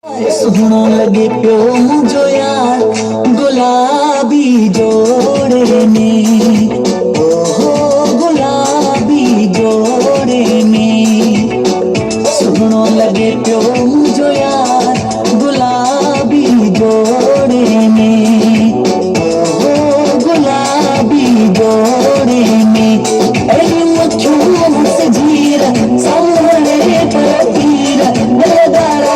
सुनो लगे प्यो मुझो यार गुलाबी जोड़े में, ओहो गुलाबी जोड़े में। सुनो लगे प्यो मुझो यार गुलाबी जोड़े में, ओहो गुलाबी जोड़े में। अरे मक्खियों से जीरा सामने पर तीरा नगारा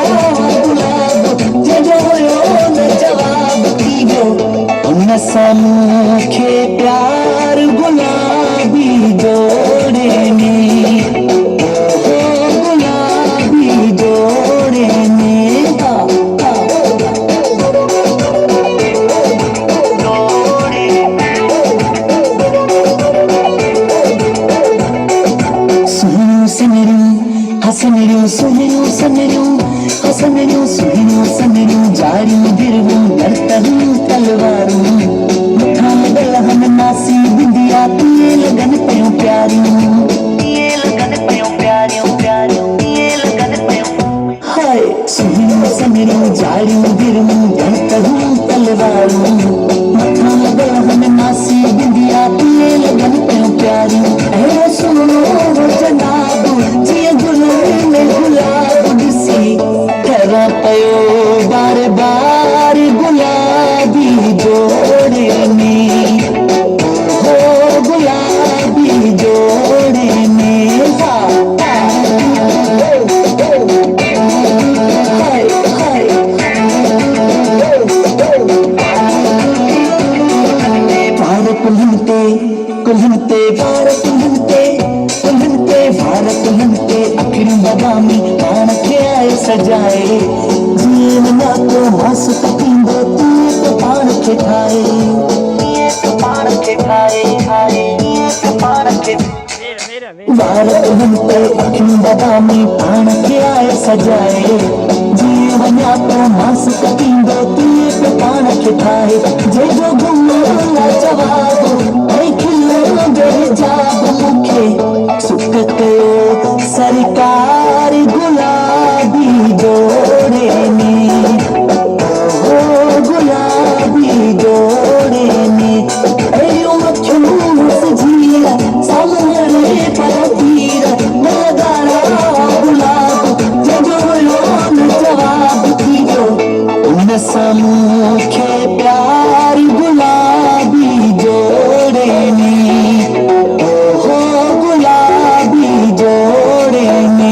समूखे प्यार गुलाबी जोड़े में, ओ गुलाबी जोड़े में। सुनो सनरू हसनरू सुनो सनरू हसनरू सुनो सनरू जारू गिरवू लड़तरू तलवारू नासी बिंदिया तुए लगन पयो प्यारियों, ये लगन पयो प्यारियों प्यारियों, ये लगन पयो। हाय सुनियो सनरू जारू गिरमू बनतहू तलवारू मथा लगल हम नासी बिंदिया तुए लगन पयो प्यारियों। ऐ सुनो जनाब जिए गुल में गुलाब दिसी करा पयो बार बार गुलाबी जोड़े में, गुलाबी जोड़े में। कुलहनते भारत कुलहनते कुलहनते भारत कुलहनते अखिर बदामी पान के आए सजाए जीवना को मास पतींदो तू तो पान के खाए, तो पान के खाए खाए तो पान के भारत कुलहनते अखिर बदामी पान के आए सजाए जीवना को मास पतींदो तू तो पान के खाए। जे जो गुम्मा जवाब जाब मुखे सुख सरकार गुलाबी जोड़े में, ओ गुलाबी जोड़े में। अयो मक्खियों से जीरा सामने पर तीरा नगारा गुलाब जजोयो जवाब दियो उन समूखे प्यार गुलाबी जोड़े में, ओहो गुलाबी जोड़े में।